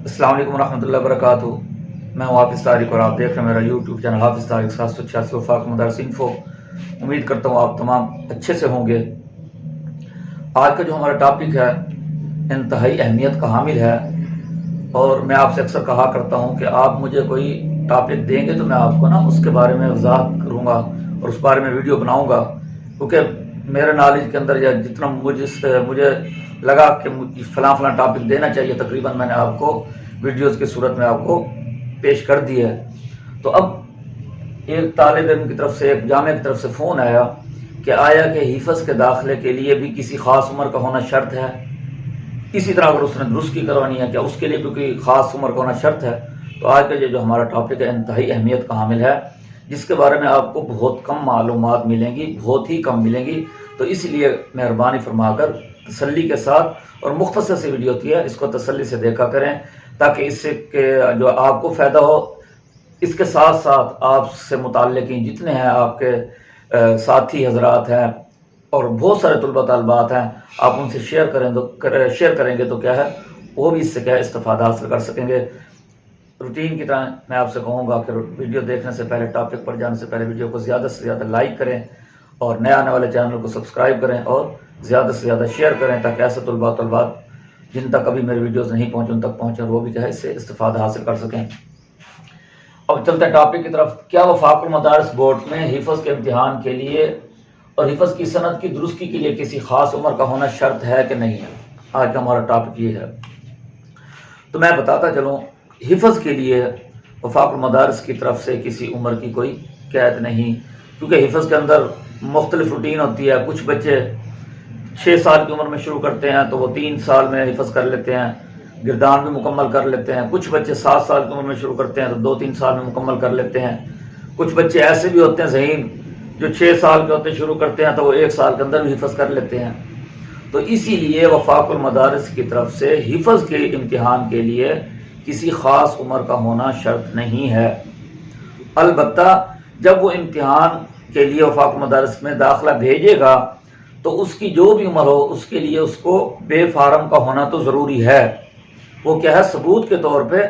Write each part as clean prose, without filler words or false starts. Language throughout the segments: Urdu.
السلام علیکم ورحمۃ اللہ وبرکاتہ۔ میں ہوں حافظ طارق اور آپ دیکھ رہے ہیں میرا یوٹیوب چینل حافظ طارق 786 وفاق مدارس انفو۔ امید کرتا ہوں آپ تمام اچھے سے ہوں گے۔ آج کا جو ہمارا ٹاپک ہے انتہائی اہمیت کا حامل ہے، اور میں آپ سے اکثر کہا کرتا ہوں کہ آپ مجھے کوئی ٹاپک دیں گے تو میں آپ کو اس کے بارے میں وضاحت کروں گا اور اس بارے میں ویڈیو بناؤں گا، کیونکہ میرے نالج کے اندر یا جتنا مجھے لگا کہ فلاں ٹاپک دینا چاہیے، تقریباً میں نے آپ کو ویڈیوز کی صورت میں آپ کو پیش کر دی ہے۔ تو اب ایک طالب علم کی طرف سے، ایک جامعہ کی طرف سے فون آیا کہ آیا کہ حفظ کے داخلے کے لیے بھی کسی خاص عمر کا ہونا شرط ہے؟ اسی طرح اگر اس نے درستی کروانی ہے، کیا اس کے لیے بھی کوئی خاص عمر کا ہونا شرط ہے؟ تو آج کا یہ جو ہمارا ٹاپک ہے انتہائی اہمیت کا حامل ہے، جس کے بارے میں آپ کو بہت کم معلومات ملیں گی، بہت ہی کم ملیں گی۔ تو اس لیے مہربانی فرما کر تسلی کے ساتھ، اور مختصر سی ویڈیو ہوتی ہے، اس کو تسلی سے دیکھا کریں تاکہ اس سے جو آپ کو فائدہ ہو۔ اس کے ساتھ ساتھ آپ سے متعلقین جتنے ہیں، آپ کے ساتھی حضرات ہیں اور بہت سارے طلبہ طالبات ہیں، آپ ان سے شیئر کریں گے تو کیا ہے، وہ بھی اس سے کیا ہے استفادہ حاصل کر سکیں گے۔ روٹین کی طرح میں آپ سے کہوں گا کہ ویڈیو دیکھنے سے پہلے، ٹاپک پر جانے سے پہلے ویڈیو کو زیادہ سے زیادہ لائک کریں، اور نئے آنے والے چینل کو سبسکرائب کریں اور زیادہ سے زیادہ شیئر کریں، تاکہ ایسے طلبات جن تک ابھی میری ویڈیوز نہیں پہنچے ان تک پہنچیں، وہ بھی کیا ہے اس سے استفادہ حاصل کر سکیں۔ اب چلتے ہیں ٹاپک کی طرف۔ کیا وفاق المدارس بورڈ میں حفظ کے امتحان کے لیے اور حفظ کی سند کی درستی کے لیے کسی خاص عمر کا ہونا شرط ہے کہ نہیں ہے؟ آج کا ہمارا ٹاپک یہ ہے۔ تو میں بتاتا چلوں، حفظ کے لیے وفاق المدارس کی طرف سے کسی عمر کی کوئی قید نہیں، کیونکہ حفظ کے اندر مختلف روٹین ہوتی ہے۔ کچھ بچے 6 سال کی عمر میں شروع کرتے ہیں تو وہ 3 سال میں حفظ کر لیتے ہیں، گردان بھی مکمل کر لیتے ہیں۔ کچھ بچے 7 سال کی عمر میں شروع کرتے ہیں تو 2-3 سال میں مکمل کر لیتے ہیں۔ کچھ بچے ایسے بھی ہوتے ہیں ذہین جو 6 سال کے ہوتے شروع کرتے ہیں تو وہ 1 سال کے اندر بھی حفظ کر لیتے ہیں۔ تو اسی لیے وفاق المدارس کی طرف سے حفظ کے امتحان کے لیے کسی خاص عمر کا ہونا شرط نہیں ہے۔ البتہ جب وہ امتحان کے لیے وفاق المدارس میں داخلہ بھیجے گا تو اس کی جو بھی عمر ہو، اس کے لیے اس کو بے فارم کا ہونا تو ضروری ہے۔ وہ کیا ہے، ثبوت کے طور پہ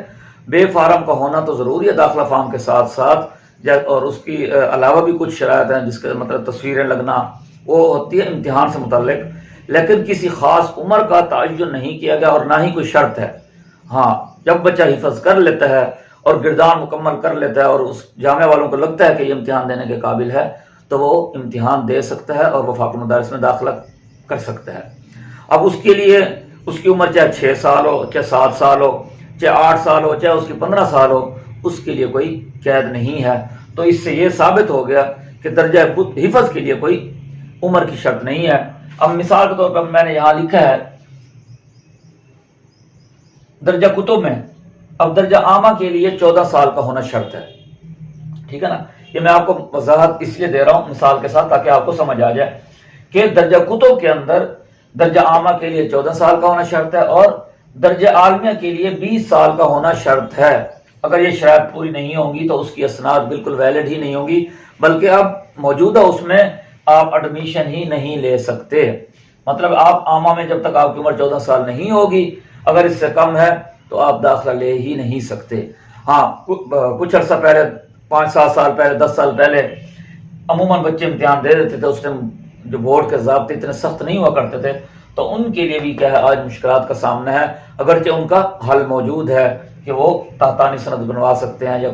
بے فارم کا ہونا تو ضروری ہے داخلہ فارم کے ساتھ ساتھ، اور اس کی علاوہ بھی کچھ شرائط ہیں، جس کے مطلب تصویریں لگنا، وہ ہوتی ہے امتحان سے متعلق، لیکن کسی خاص عمر کا تعین نہیں کیا گیا اور نہ ہی کوئی شرط ہے۔ ہاں، جب بچہ حفظ کر لیتا ہے اور گردان مکمل کر لیتا ہے اور اس جامعہ والوں کو لگتا ہے کہ یہ امتحان دینے کے قابل ہے، تو وہ امتحان دے سکتا ہے اور وفاق المدارس میں داخلہ کر سکتا ہے۔ اب اس کے لیے اس کی عمر چاہے 6 سال ہو، چاہے 7 سال ہو، چاہے 8 سال ہو، چاہے اس کی 15 سال ہو، اس کے لیے کوئی قید نہیں ہے۔ تو اس سے یہ ثابت ہو گیا کہ درجہ حفظ کے لیے کوئی عمر کی شرط نہیں ہے۔ اب مثال کے طور پر میں نے یہاں لکھا ہے درجہ کتب میں، اب درجہ عامہ کے لیے 14 سال کا ہونا شرط ہے، ٹھیک ہے نا؟ یہ میں آپ کو وضاحت اس لیے دے رہا ہوں مثال کے ساتھ تاکہ آپ کو سمجھ آ جائے کہ درجہ کتب کے اندر درجہ عامہ کے لیے 14 سال کا ہونا شرط ہے، اور درجہ عالمیہ کے لیے 20 سال کا ہونا شرط ہے۔ اگر یہ شرائط پوری نہیں ہوں گی تو اس کی اسناد بالکل ویلڈ ہی نہیں ہوں گی، بلکہ اب موجودہ اس میں آپ ایڈمیشن ہی نہیں لے سکتے۔ مطلب آپ عامہ میں جب تک آپ کی عمر 14 سال نہیں ہوگی، اگر اس سے کم ہے تو آپ داخلہ لے ہی نہیں سکتے۔ ہاں، کچھ عرصہ پہلے، 5-7 سال پہلے، 10 سال پہلے عموماً بچے امتحان دے دیتے تھے، اس ٹائم جو بورڈ کے ضابطے اتنے سخت نہیں ہوا کرتے تھے، تو ان کے لیے بھی کیا ہے آج مشکلات کا سامنا ہے، اگرچہ ان کا حل موجود ہے کہ وہ تحتانی سند بنوا سکتے ہیں، یا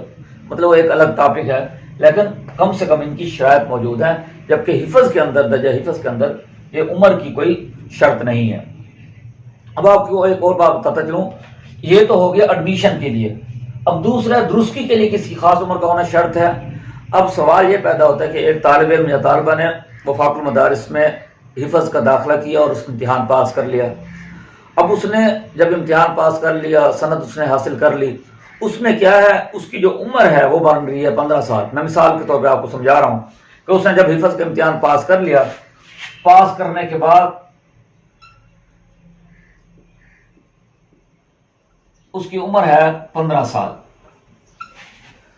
مطلب وہ ایک الگ ٹاپک ہے، لیکن کم سے کم ان کی شرائط موجود ہیں، جبکہ حفظ کے اندر، درجہ حفظ کے اندر یہ عمر کی کوئی شرط نہیں ہے۔ اب آپ کو ایک اور بات بتاتا چلوں، یہ تو ہو گیا ایڈمیشن کے لیے۔ اب دوسرا، درستی کے لیے کسی خاص عمر کا ہونا شرط ہے۔ اب سوال یہ پیدا ہوتا ہے کہ ایک طالب علم یا طالبہ نے وفاق المدارس میں حفظ کا داخلہ کیا اور اس امتحان پاس کر لیا۔ اب اس نے جب امتحان پاس کر لیا، سند اس نے حاصل کر لی، اس میں کیا ہے، اس کی جو عمر ہے وہ بن رہی ہے 15 سال۔ میں مثال کے طور پہ آپ کو سمجھا رہا ہوں کہ اس نے جب حفظ کا امتحان پاس کر لیا، پاس کرنے کے بعد اس کی عمر ہے 15 سال۔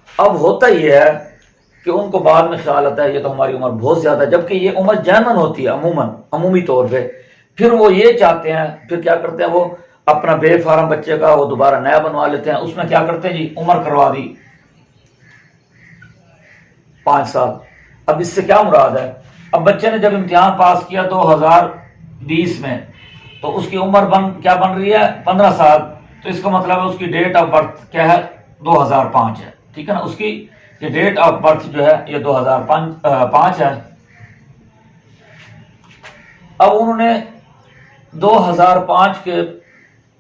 اب ہوتا یہ ہے کہ ان کو بعد میں خیال آتا ہے یہ تو ہماری عمر بہت زیادہ ہے، جبکہ یہ عمر جینون ہوتی ہے عمومی طور پہ۔ پھر وہ یہ چاہتے ہیں، پھر کیا کرتے ہیں، وہ اپنا بے فارم بچے کا وہ دوبارہ نیا بنوا لیتے ہیں. اس میں کیا کرتے ہیں جی، عمر کروا دی 5 سال. اب اس سے کیا مراد ہے؟ اب بچے نے جب امتحان پاس کیا 2020 میں تو اس کی عمر کیا بن رہی ہے 15 سال. تو اس کا مطلب ہے اس کی ڈیٹ آف برتھ کیا ہے 2005 ہے. ٹھیک ہے نا، اس کی یہ ڈیٹ آف برتھ جو ہے یہ 2005 ہے. اب انہوں نے 2005 کے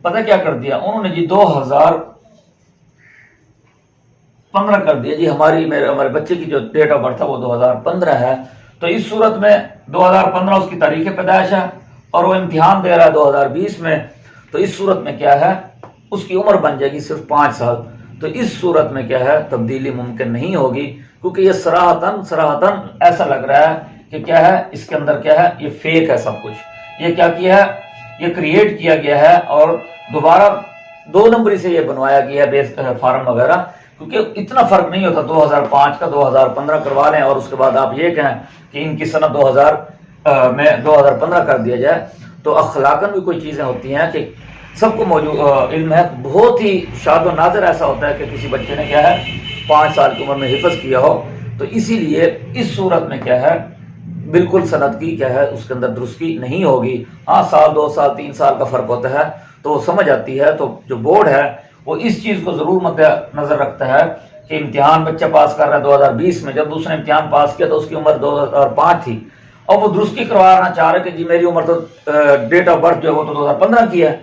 پتہ کیا کر دیا انہوں نے جی 2015 کر دیا جی. ہمارے بچے کی جو ڈیٹ آف برتھ ہے وہ 2015 ہے. تو اس صورت میں 2015 اس کی تاریخ پیدائش ہے اور وہ امتحان دے رہا ہے 2020 میں. تو اس صورت میں کیا ہے اس کی عمر بن جائے گی صرف 5 سال. تو اس صورت میں کیا ہے تبدیلی ممکن نہیں ہوگی، کیونکہ یہ صراحتاً ایسا لگ رہا ہے کہ کیا ہے اس کے اندر کیا ہے یہ فیک ہے سب کچھ. یہ کیا ہے یہ کریٹ کیا گیا ہے اور دوبارہ 2 نمبری سے یہ بنوایا گیا ہے فارم وغیرہ. کیونکہ اتنا فرق نہیں ہوتا 2005 کا 2015 کروا لیں اور اس کے بعد آپ یہ کہیں کہ ان کی سنت 2015 کر دیا جائے. تو اخلاقاً بھی کوئی چیزیں ہوتی ہیں کہ سب کو موجود علم ہے. بہت ہی شاذ و نادر ایسا ہوتا ہے کہ کسی بچے نے کیا ہے 5 سال کی عمر میں حفظ کیا ہو. تو اسی لیے اس صورت میں کیا ہے بالکل سند کی کیا ہے اس کے اندر درستی نہیں ہوگی. ہاں 1 2 سال 3 سال کا فرق ہوتا ہے تو وہ سمجھ آتی ہے. تو جو بورڈ ہے وہ اس چیز کو ضرور مد نظر رکھتا ہے کہ امتحان بچہ پاس کر رہا ہے 2020 میں. جب دوسرے امتحان پاس کیا تو اس کی عمر 2005 تھی اور وہ درستی کروانا چاہ رہے کہ جی میری عمر تو ڈیٹ آف برتھ جو ہے وہ تو 2015 کی ہے.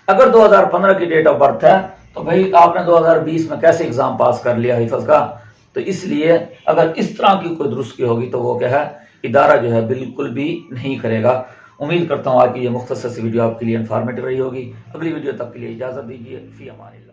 اگر 2015 کی ڈیٹ آف برتھ ہے تو بھائی آپ نے 2020 میں کیسے ایگزام پاس کر لیا حفظ کا. تو اس لیے اگر اس طرح کی کوئی درستی ہوگی تو وہ کیا ہے ادارہ جو ہے بالکل بھی نہیں کرے گا. امید کرتا ہوں آج کی یہ مختصر سی ویڈیو آپ کے لیے انفارمیٹو رہی ہوگی. اگلی ویڈیو تک کے لیے اجازت دیجیے. فی امان اللہ.